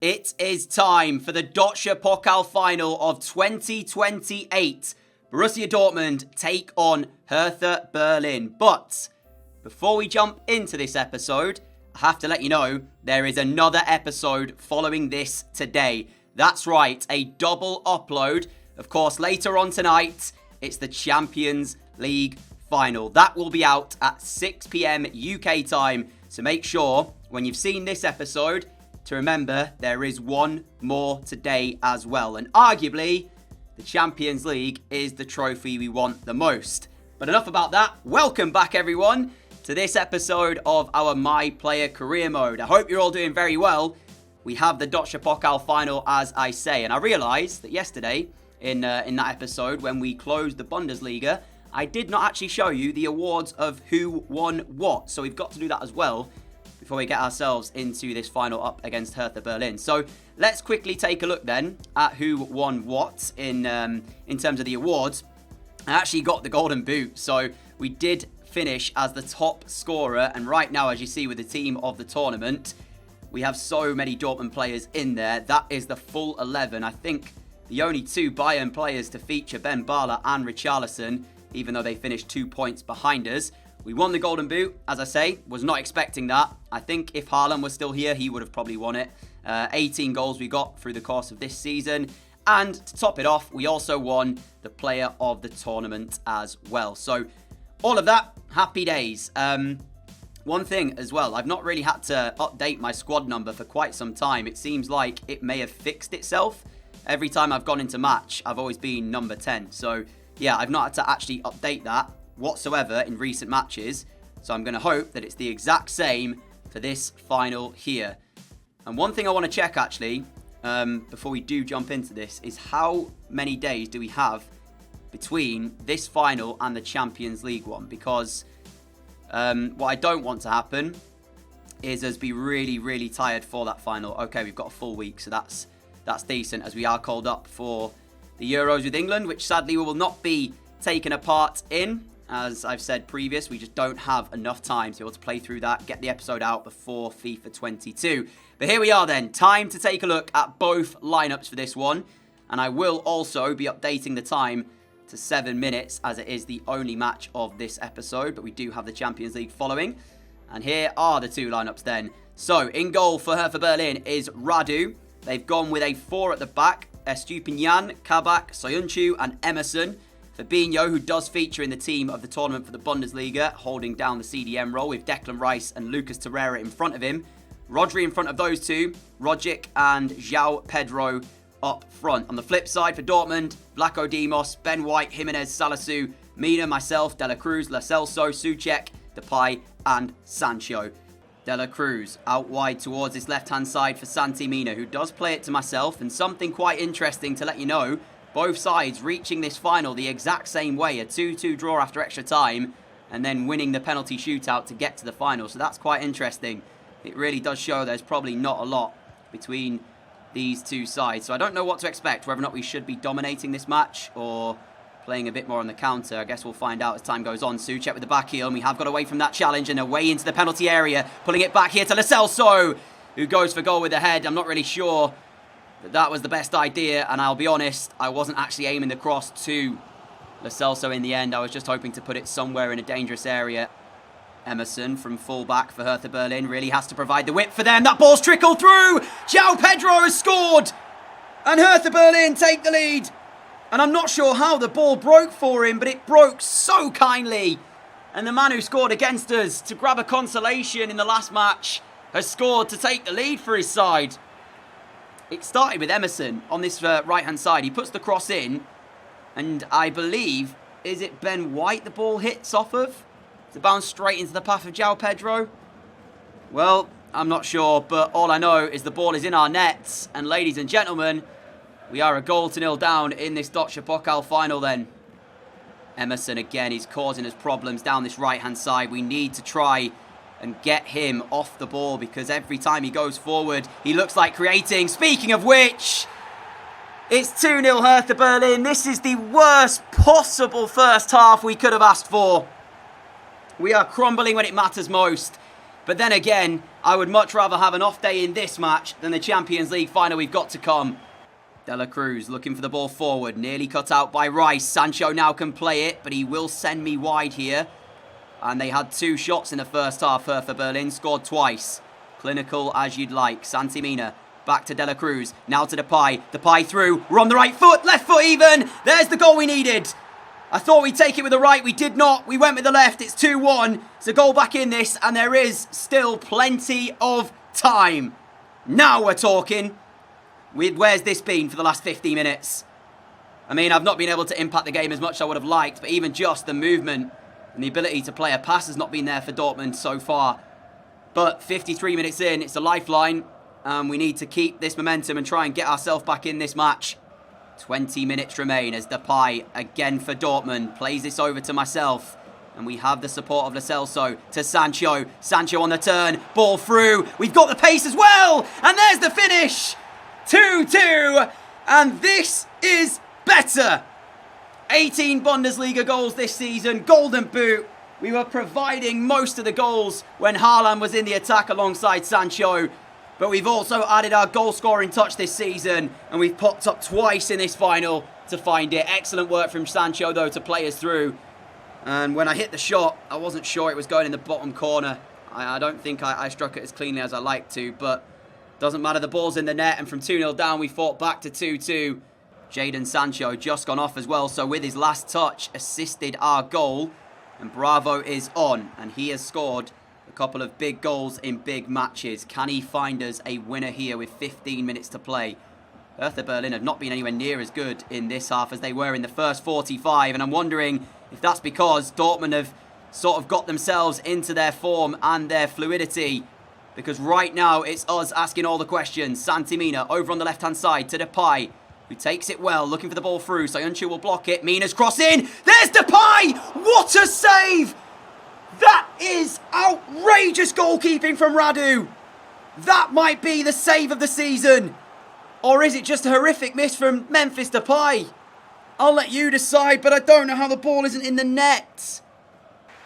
It is time for the DJWood Final of 2028. Borussia Dortmund take on Hertha Berlin. But before we jump into this episode, I have to let you know there is another episode following this today. That's right, a double upload. Of course, later on tonight, it's the Champions League final. That will be out at 6 p.m. UK time. So make sure when you've seen this episode to remember there is one more today as well. And arguably, the Champions League is the trophy we want the most. But enough about that. Welcome back, everyone, to this episode of our My Player Career Mode. I hope you're all doing very well. We have the DJWood Final, as I say. And I realised that yesterday, in that episode, when we closed the Bundesliga, I did not actually show you the awards of who won what. So we've got to do that as well before we get ourselves into this final up against Hertha Berlin. So let's quickly take a look then at who won what in terms of the awards. I actually got the golden boot, so we did finish as the top scorer. And right now, as you see with the team of the tournament, we have so many Dortmund players in there. That is the full 11. I think the only two Bayern players to feature, Ben Bala and Richarlison, even though they finished 2 points behind us. We won the golden boot, as I say, was not expecting that. I think if Haaland was still here, he would have probably won it. 18 goals we got through the course of this season. And to top it off, we also won the player of the tournament as well. So all of that, happy days. One thing as well, I've not really had to update my squad number for quite some time. It seems like it may have fixed itself. Every time I've gone into match, I've always been number 10. So yeah, I've not had to actually update that whatsoever in recent matches. So I'm going to hope that it's the exact same for this final here. And one thing I want to check actually, before we do jump into this, is how many days do we have between this final and the Champions League one? Because what I don't want to happen is us be really, really tired for that final. Okay, we've got a full week, so that's decent, as we are called up for the Euros with England, which sadly we will not be taking a part in. As I've said previous, we just don't have enough time to be able to play through that, get the episode out before FIFA 22. But here we are then, time to take a look at both lineups for this one. And I will also be updating the time to 7 minutes, as it is the only match of this episode. But we do have the Champions League following. And here are the two lineups then. So, in goal for Hertha Berlin is Radu. They've gone with a 4 at the back. Estupinian, Kabak, Soyuncu and Emerson. Fabinho, who does feature in the team of the tournament for the Bundesliga, holding down the CDM role with Declan Rice and Lucas Torreira in front of him. Rodri in front of those two. Rogic and João Pedro up front. On the flip side for Dortmund, Vlaco Dimos, Ben White, Jimenez, Salisu, Mina, myself, De La Cruz, Lo Celso, Souček, Depay and Sancho. De La Cruz out wide towards this left-hand side for Santi Mina, who does play it to myself. And something quite interesting to let you know, both sides reaching this final the exact same way, a 2-2 draw after extra time, and then winning the penalty shootout to get to the final. So that's quite interesting. It really does show there's probably not a lot between these two sides. So I don't know what to expect, whether or not we should be dominating this match or playing a bit more on the counter. I guess we'll find out as time goes on. Souček with the back heel, and we have got away from that challenge and away into the penalty area. Pulling it back here to Lo Celso, who goes for goal with the head. I'm not really sure that was the best idea, and I'll be honest, I wasn't actually aiming the cross to Lo Celso in the end. I was just hoping to put it somewhere in a dangerous area. Emerson from full-back for Hertha Berlin really has to provide the width for them. That ball's trickled through! João Pedro has scored! And Hertha Berlin take the lead. And I'm not sure how the ball broke for him, but it broke so kindly. And the man who scored against us to grab a consolation in the last match has scored to take the lead for his side. It started with Emerson on this right-hand side. He puts the cross in, and I believe, is it Ben White the ball hits off of? To bounce straight into the path of João Pedro? Well, I'm not sure, but all I know is the ball is in our nets. And ladies and gentlemen, we are a 0-0 down in this DJWood final then. Emerson again, he's causing us problems down this right-hand side. We need to try and get him off the ball, because every time he goes forward, he looks like creating. Speaking of which, it's 2-0 Hertha Berlin. This is the worst possible first half we could have asked for. We are crumbling when it matters most. But then again, I would much rather have an off day in this match than the Champions League final we've got to come. De La Cruz looking for the ball forward, nearly cut out by Rice. Sancho now can play it, but he will send me wide here. And they had 2 shots in the first half. Hertha Berlin scored twice. Clinical as you'd like. Santi Mina back to De La Cruz. Now to Depay. Depay through. We're on the right foot. Left foot even. There's the goal we needed. I thought we'd take it with the right. We did not. We went with the left. It's 2-1. It's a goal back in this. And there is still plenty of time. Now we're talking. Where's this been for the last 50 minutes? I mean, I've not been able to impact the game as much as I would have liked. But even just the movement and the ability to play a pass has not been there for Dortmund so far. But 53 minutes in, it's a lifeline. And we need to keep this momentum and try and get ourselves back in this match. 20 minutes remain as Depay, again for Dortmund, plays this over to myself. And we have the support of Lo Celso to Sancho. Sancho on the turn, ball through. We've got the pace as well. And there's the finish. 2-2. And this is better. 18 Bundesliga goals this season. Golden Boot. We were providing most of the goals when Haaland was in the attack alongside Sancho. But we've also added our goal-scoring touch this season. And we've popped up twice in this final to find it. Excellent work from Sancho, though, to play us through. And when I hit the shot, I wasn't sure it was going in the bottom corner. I don't think I struck it as cleanly as I like to. But doesn't matter, the ball's in the net. And from 2-0 down, we fought back to 2-2. Jadon Sancho just gone off as well. So with his last touch, assisted our goal. And Bravo is on. And he has scored a couple of big goals in big matches. Can he find us a winner here with 15 minutes to play? Hertha Berlin have not been anywhere near as good in this half as they were in the first 45. And I'm wondering if that's because Dortmund have sort of got themselves into their form and their fluidity. Because right now it's us asking all the questions. Santi Mina over on the left-hand side to Depay, who takes it well, looking for the ball through. Soyuncu will block it. Mina's cross in. There's Depay! What a save! That is outrageous goalkeeping from Radu. That might be the save of the season. Or is it just a horrific miss from Memphis Depay? I'll let you decide, but I don't know how the ball isn't in the net.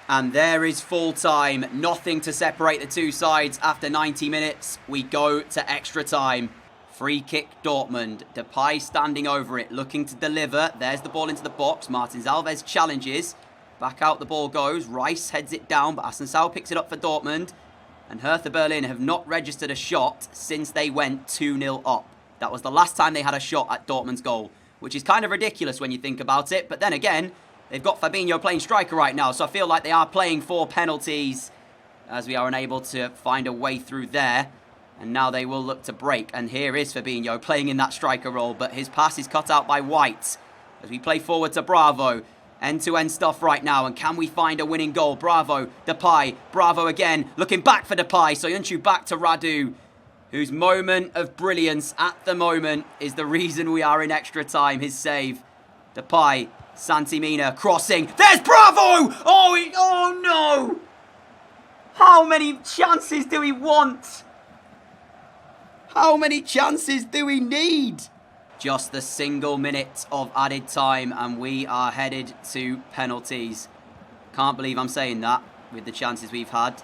And there is full time. Nothing to separate the two sides after 90 minutes. We go to extra time. Free kick Dortmund. Depay standing over it, looking to deliver. There's the ball into the box. Martins Alves challenges. Back out the ball goes. Rice heads it down, but Asensao picks it up for Dortmund. And Hertha Berlin have not registered a shot since they went 2-0 up. That was the last time they had a shot at Dortmund's goal, which is kind of ridiculous when you think about it. But then again, they've got Fabinho playing striker right now, so I feel like they are playing for penalties as we are unable to find a way through there. And now they will look to break. And here is Fabinho playing in that striker role, but his pass is cut out by White as we play forward to Bravo. End-to-end stuff right now, and can we find a winning goal? Bravo, Depay, Bravo again, looking back for Depay. Soyuncu back to Radu, whose moment of brilliance at the moment is the reason we are in extra time. His save. Depay, Santi Mina crossing. There's Bravo! Oh no! How many chances do we want? How many chances do we need? Just the single minute of added time and we are headed to penalties. Can't believe I'm saying that with the chances we've had.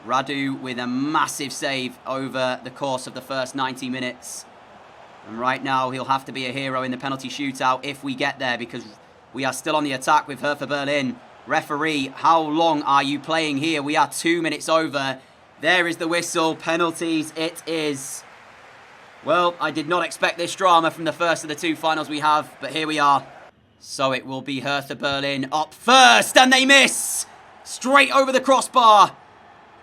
Radu with a massive save over the course of the first 90 minutes. And right now he'll have to be a hero in the penalty shootout if we get there, because we are still on the attack with Hertha Berlin. Referee, how long are you playing here? We are 2 minutes over. There is the whistle. Penalties it is. Well, I did not expect this drama from the first of the two finals we have, but here we are. So it will be Hertha Berlin up first, and they miss! Straight over the crossbar.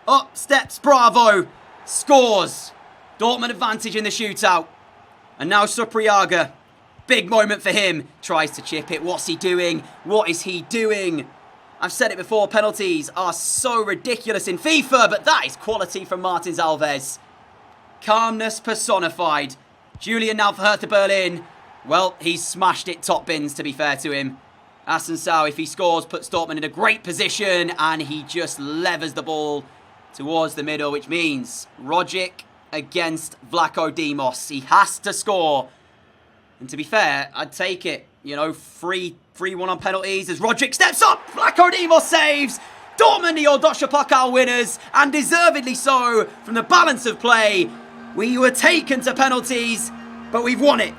Up steps Bravo. Scores. Dortmund advantage in the shootout. And now Supriyaga. Big moment for him. Tries to chip it. What's he doing? What is he doing? I've said it before, penalties are so ridiculous in FIFA, but that is quality from Martins Alves. Calmness personified. Julian now for Hertha Berlin. Well, he's smashed it top bins, to be fair to him. Asensao, if he scores, puts Dortmund in a great position, and he just levers the ball towards the middle, which means Rogic against Vlaco Dimos. He has to score. And to be fair, I'd take it. You know, 3-1 on penalties as Rogic steps up. Vlaco Dimos saves. Dortmund are your DJWood winners, and deservedly so from the balance of play. We were taken to penalties, but we've won it.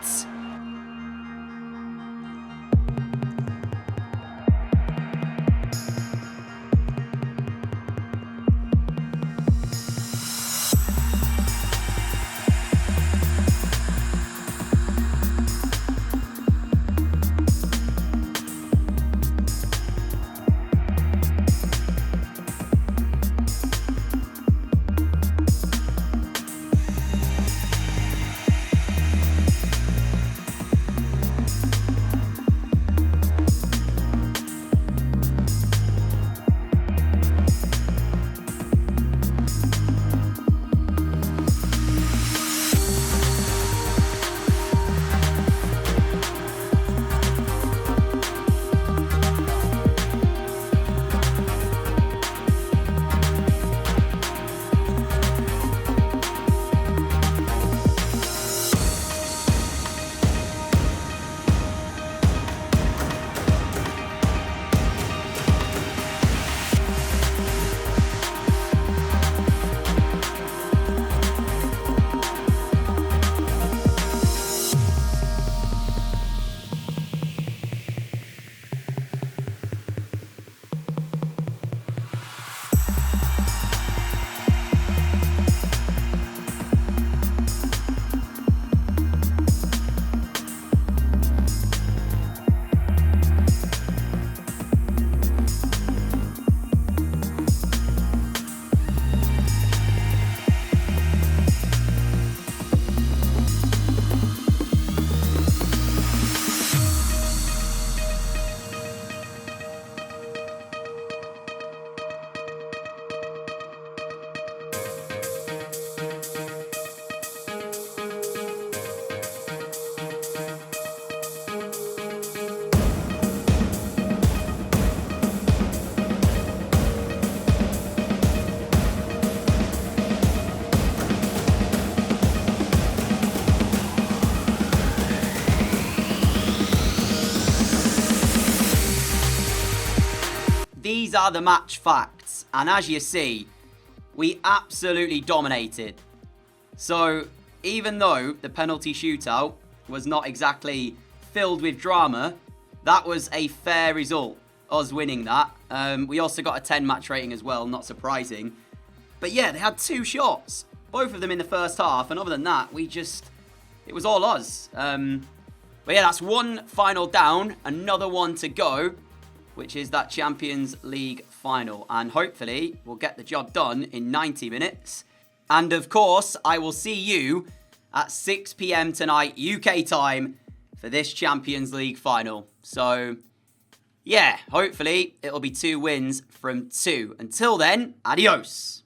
These are the match facts, and as you see, we absolutely dominated. So, even though the penalty shootout was not exactly filled with drama, that was a fair result, us winning that. We also got a 10 match rating as well, not surprising. But yeah, they had 2 shots, both of them in the first half, and other than that, it was all us. But yeah, that's one final down, another one to go, which is that Champions League final. And hopefully, we'll get the job done in 90 minutes. And of course, I will see you at 6 p.m. tonight, UK time, for this Champions League final. So, yeah, hopefully, it'll be 2 wins from 2. Until then, adios.